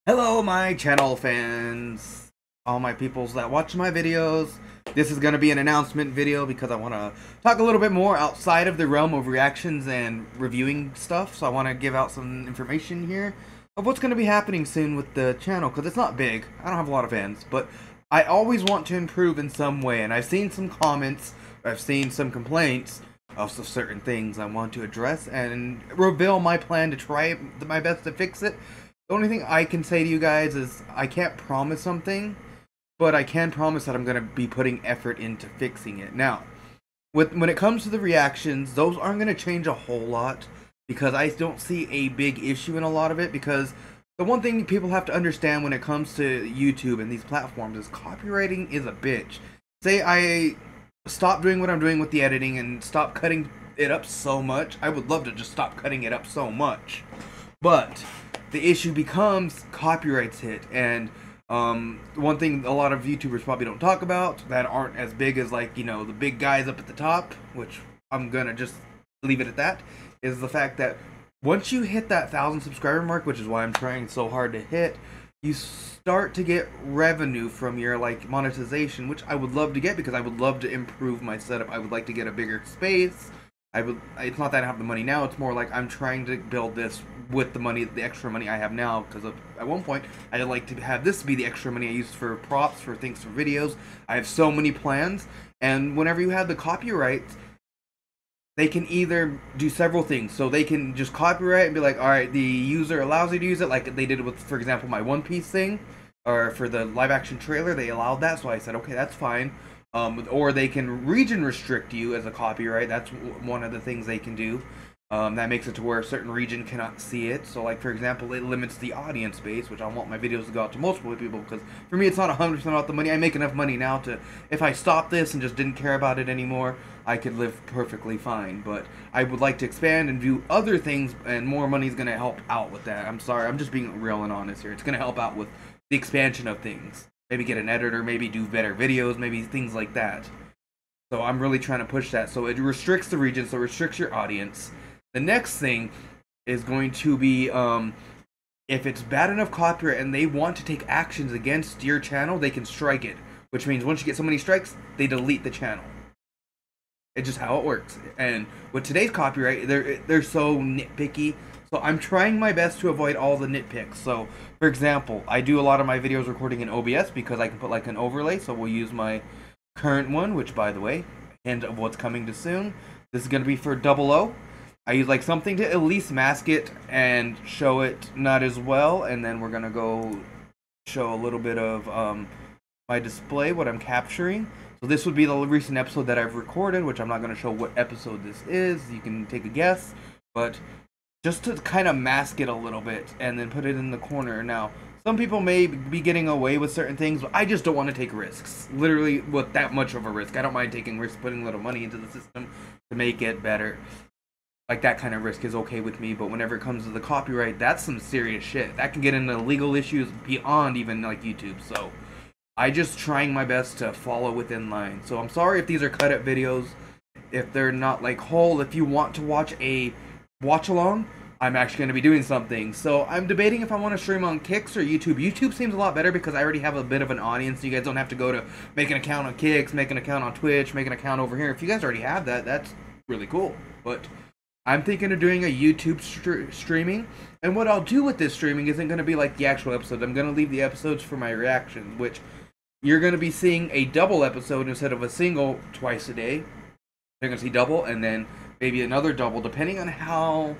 Hello, my channel fans, all my peoples that watch my videos. This is going to be an announcement video because I want to talk a little bit more outside of the realm of reactions and reviewing stuff. So I want to give out some information here of what's going to be happening soon with the channel, because it's not big. I don't have a lot of fans, but I always want to improve in some way. And I've seen some comments, I've seen some complaints of certain things I want to address and reveal my plan to try my best to fix it. The only thing I can say to you guys is I can't promise something, but I can promise that I'm going to be putting effort into fixing it. Now, when it comes to the reactions, those aren't going to change a whole lot because I don't see a big issue in a lot of it, because the one thing people have to understand when it comes to YouTube and these platforms is copywriting is a bitch. Say I stop doing what I'm doing with the editing and stop cutting it up so much. I would love to just stop cutting it up so much. But the issue becomes copyrights hit, and one thing a lot of YouTubers probably don't talk about that aren't as big as, like, you know, the big guys up at the top, which I'm gonna just leave it at that, is the fact that once you hit that 1,000 subscriber mark, which is why I'm trying so hard to hit, you start to get revenue from your, like, monetization, which I would love to get because I would love to improve my setup. I would like to get a bigger space. It's not that I have the money now, it's more like I'm trying to build this with the money, the extra money I have now, because at one point I'd like to have this be the extra money I use for props, for things, for videos. I have so many plans, and whenever you have the copyright, they can either do several things. So they can just copyright and be like, alright, the user allows you to use it, like they did with, for example, my One Piece thing, or for the live action trailer, they allowed that, so I said, okay, that's fine. Or they can region restrict you as a copyright. That's one of the things they can do. That makes it to where a certain region cannot see it. So, like, for example, it limits the audience base, which I want my videos to go out to multiple people, because for me it's not 100% about the money. I make enough money now to, if I stop this and just didn't care about it anymore, I could live perfectly fine. But I would like to expand and do other things, and more money is going to help out with that. I'm sorry, I'm just being real and honest here. It's going to help out with the expansion of things. Maybe get an editor, maybe do better videos, maybe things like that. So I'm really trying to push that. So it restricts the region, so it restricts your audience. The next thing is going to be, if it's bad enough copyright and they want to take actions against your channel, they can strike it. Which means once you get so many strikes, they delete the channel. It's just how it works. And with today's copyright, they're so nitpicky. So I'm trying my best to avoid all the nitpicks. So, for example, I do a lot of my videos recording in OBS because I can put like an overlay. So we'll use my current one, which, by the way, hint of what's coming to soon. This is going to be for 00. I use like something to at least mask it and show it not as well. And then we're going to go show a little bit of my display, what I'm capturing. So this would be the recent episode that I've recorded, which I'm not going to show what episode this is. You can take a guess. But just to kind of mask it a little bit and then put it in the corner. Now, some people may be getting away with certain things, but I just don't want to take risks. Literally, with that much of a risk. I don't mind taking risks, putting a little money into the system to make it better. Like, that kind of risk is okay with me, but whenever it comes to the copyright, that's some serious shit. That can get into legal issues beyond even, like, YouTube, so I just trying my best to follow within line. So I'm sorry if these are cut up videos, if they're not, like, whole. If you want to watch a watch-along, I'm actually going to be doing something. So I'm debating if I want to stream on Kicks or YouTube. YouTube seems a lot better because I already have a bit of an audience. You guys don't have to go to make an account on Kicks, make an account on Twitch, make an account over here. If you guys already have that, that's really cool. But I'm thinking of doing a YouTube streaming. And what I'll do with this streaming isn't going to be like the actual episodes. I'm going to leave the episodes for my reactions, which you're going to be seeing a double episode instead of a single twice a day. You're going to see double and then maybe another double, depending on how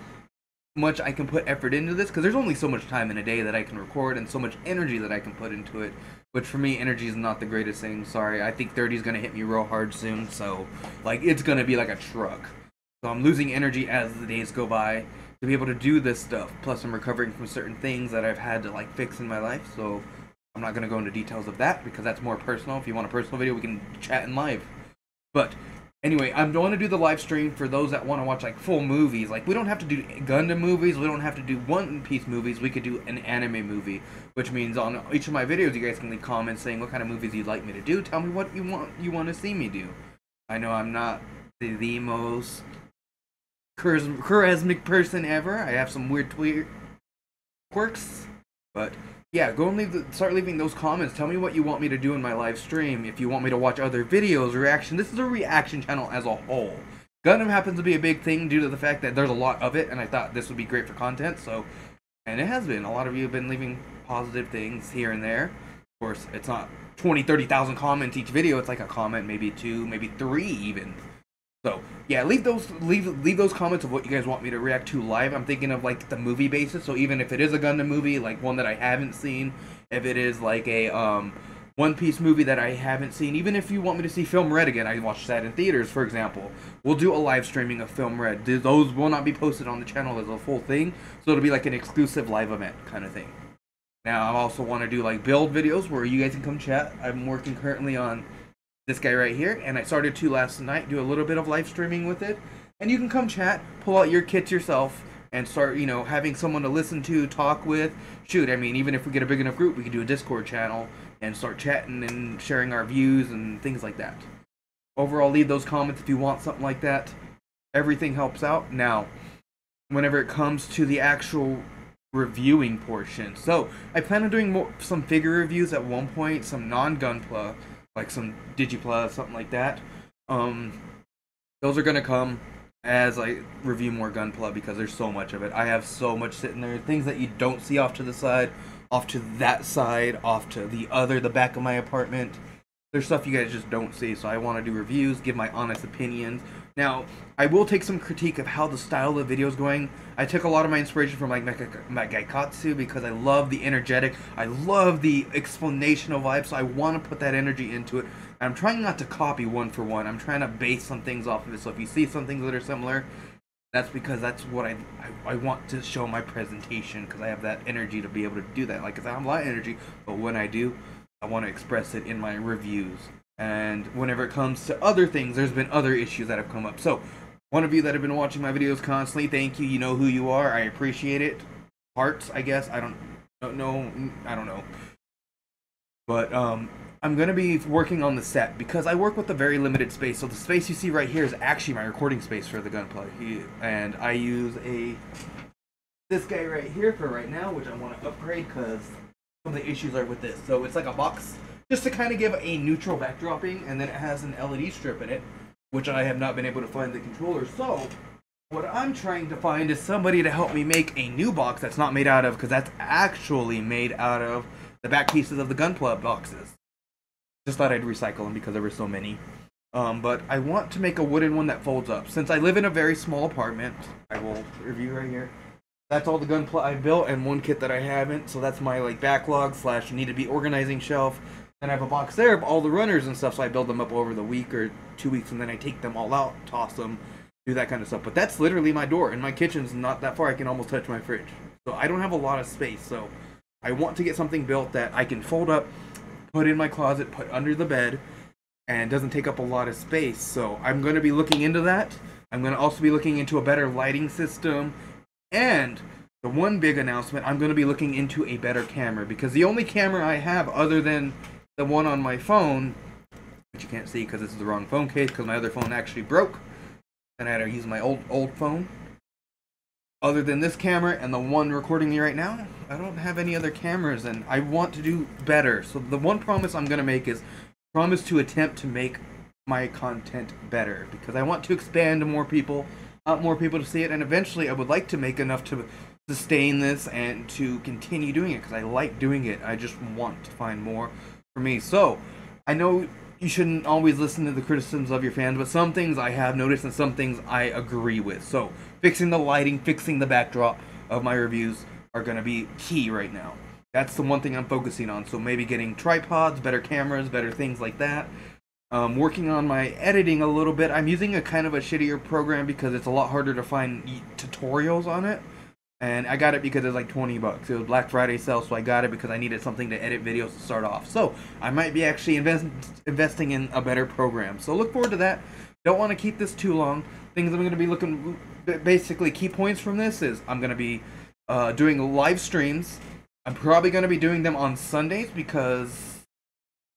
much I can put effort into this, because there's only so much time in a day that I can record and so much energy that I can put into it, which for me, energy is not the greatest thing. Sorry, I think 30 is going to hit me real hard soon, so like it's going to be like a truck. So I'm losing energy as the days go by to be able to do this stuff. Plus I'm recovering from certain things that I've had to like fix in my life, so I'm not going to go into details of that because that's more personal. If you want a personal video, we can chat in live. But anyway, I'm going to do the live stream for those that want to watch like full movies. Like, we don't have to do Gundam movies, we don't have to do One Piece movies, we could do an anime movie. Which means on each of my videos you guys can leave comments saying what kind of movies you'd like me to do. Tell me what you want to see me do. I know I'm not the most charismatic person ever. I have some weird quirks. But yeah, go and start leaving those comments. Tell me what you want me to do in my live stream. If you want me to watch other videos, reaction. This is a reaction channel as a whole. Gundam happens to be a big thing due to the fact that there's a lot of it, and I thought this would be great for content. So, and it has been. A lot of you have been leaving positive things here and there. Of course, it's not 20, 30,000 comments each video. It's like a comment, maybe 2, maybe 3 even. So yeah, leave those comments of what you guys want me to react to live. I'm thinking of like the movie basis. So even if it is a Gundam movie, like one that I haven't seen, if it is like a One Piece movie that I haven't seen, even if you want me to see Film Red again, I watched that in theaters, for example. We'll do a live streaming of Film Red. Those will not be posted on the channel as a full thing, so it'll be like an exclusive live event kind of thing. Now I also want to do like build videos where you guys can come chat. I'm working currently on this guy right here, and I started to last night do a little bit of live streaming with it, and you can come chat, pull out your kits yourself, and start, you know, having someone to listen to, talk with. Shoot, I mean, even if we get a big enough group, we can do a Discord channel and start chatting and sharing our views and things like that. Overall, leave those comments if you want something like that. Everything helps out. Now, whenever it comes to the actual reviewing portion, so I plan on doing some figure reviews at one point, some non-Gunpla, like some Digipla, something like that. Those are gonna come as I review more Gunpla because there's so much of it. I have so much sitting there, things that you don't see off to the side, off to that side, off to the back of my apartment. There's stuff you guys just don't see, so I want to do reviews, give my honest opinions. Now, I will take some critique of how the style of the video is going. I took a lot of my inspiration from like Gaikatsu because I love the energetic, I love the explanational vibe, so I want to put that energy into it. I'm trying not to copy one for one. I'm trying to base some things off of it, so if you see some things that are similar, that's because that's what I want to show my presentation, because I have that energy to be able to do that. Like I said, I have a lot of energy, but when I do, I want to express it in my reviews. And whenever it comes to other things, there's been other issues that have come up. So, one of you that have been watching my videos constantly, thank you. You know who you are. I appreciate it. Hearts, I guess. I don't know. But I'm going to be working on the set because I work with a very limited space. So the space you see right here is actually my recording space for the Gunpla. And I use this guy right here for right now, which I want to upgrade because some of the issues are with this. So it's like a box just to kind of give a neutral backdropping, and then it has an LED strip in it, which I have not been able to find the controller. So what I'm trying to find is somebody to help me make a new box that's not made out of, because that's actually made out of the back pieces of the Gunpla boxes. Just thought I'd recycle them because there were so many. But I want to make a wooden one that folds up. Since I live in a very small apartment, I will review right here. That's all the Gunpla I built and one kit that I haven't. So that's my like backlog / need to be organizing shelf. And I have a box there of all the runners and stuff, so I build them up over the week or 2 weeks, and then I take them all out, toss them, do that kind of stuff. But that's literally my door, and my kitchen's not that far. I can almost touch my fridge. So I don't have a lot of space, so I want to get something built that I can fold up, put in my closet, put under the bed, and doesn't take up a lot of space. So I'm going to be looking into that. I'm going to also be looking into a better lighting system, and the one big announcement, I'm going to be looking into a better camera, because the only camera I have other than the one on my phone, which you can't see because this is the wrong phone case because my other phone actually broke, and I had to use my old phone. Other than this camera and the one recording me right now, I don't have any other cameras, and I want to do better. So the one promise I'm going to make is promise to attempt to make my content better, because I want to expand to more people, to see it, and eventually I would like to make enough to sustain this and to continue doing it, because I like doing it. I just want to find more for me. So I know you shouldn't always listen to the criticisms of your fans, but some things I have noticed and some things I agree with. So fixing the lighting, fixing the backdrop of my reviews are going to be key right now. That's the one thing I'm focusing on. So maybe getting tripods, better cameras, better things like that. Working on my editing a little bit. I'm using a kind of a shittier program because it's a lot harder to find tutorials on it. And I got it because it's like 20 bucks. It was Black Friday sale, so I got it because I needed something to edit videos to start off. So I might be actually investing in a better program. So look forward to that. Don't want to keep this too long. Things I'm going to be looking, basically key points from this is I'm going to be doing live streams. I'm probably going to be doing them on Sundays because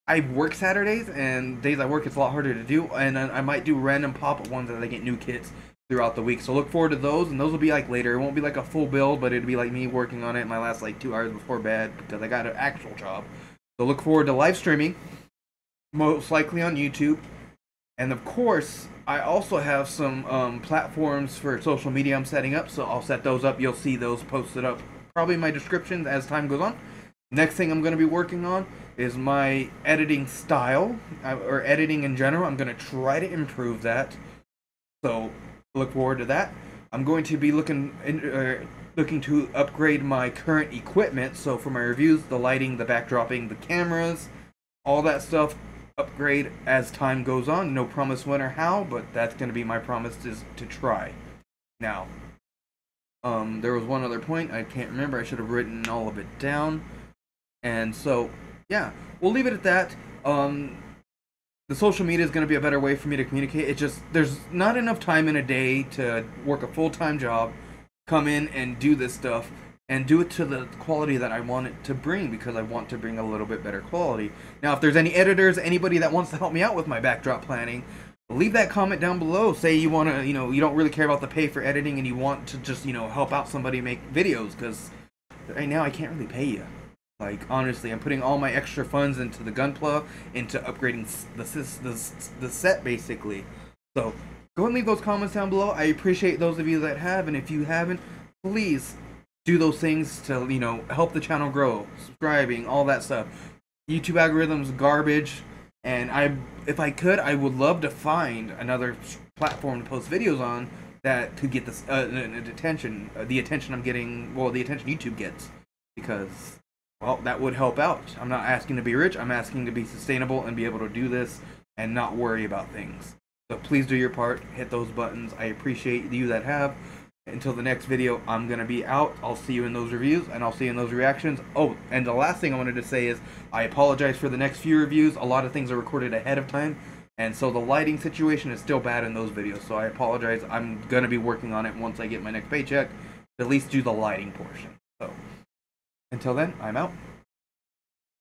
I work Saturdays, and days I work it's a lot harder to do. And I might do random pop-up ones as I get new kits throughout the week. So look forward to those, and those will be like later. It won't be like a full build, but it'll be like me working on it in my last like 2 hours before bed because I got an actual job. So look forward to live streaming, most likely on YouTube. And of course, I also have some platforms for social media I'm setting up, so I'll set those up. You'll see those posted up probably in my description as time goes on. Next thing I'm going to be working on is my editing style, or editing in general. I'm going to try to improve that. So look forward to that. I'm going to be looking to upgrade my current equipment. So for my reviews, the lighting, the backdropping, the cameras, all that stuff, upgrade as time goes on. No promise when or how, but that's going to be my promise, is to try. Now, there was one other point I can't remember. I should have written all of it down. And so, yeah, we'll leave it at that. The social media is going to be a better way for me to communicate. It just, there's not enough time in a day to work a full-time job, come in and do this stuff, and do it to the quality that I want it to bring, because I want to bring a little bit better quality. Now, if there's any editors, anybody that wants to help me out with my backdrop planning, leave that comment down below. Say you want to, you don't really care about the pay for editing and you want to just, help out somebody make videos, because right now I can't really pay you. Like, honestly, I'm putting all my extra funds into the Gunpla, into upgrading the set, basically. So, go and leave those comments down below. I appreciate those of you that have, and if you haven't, please do those things to, help the channel grow. Subscribing, all that stuff. YouTube algorithms, garbage. And if I could, I would love to find another platform to post videos on that could get this attention, the attention I'm getting, well, the attention YouTube gets. Because, well, that would help out. I'm not asking to be rich, I'm asking to be sustainable and be able to do this and not worry about things. So please do your part, hit those buttons. I appreciate you that have. Until the next video, I'm going to be out. I'll see you in those reviews, and I'll see you in those reactions. Oh, and the last thing I wanted to say is, I apologize for the next few reviews. A lot of things are recorded ahead of time, and so the lighting situation is still bad in those videos, so I apologize. I'm going to be working on it once I get my next paycheck, to at least do the lighting portion. So, until then, I'm out.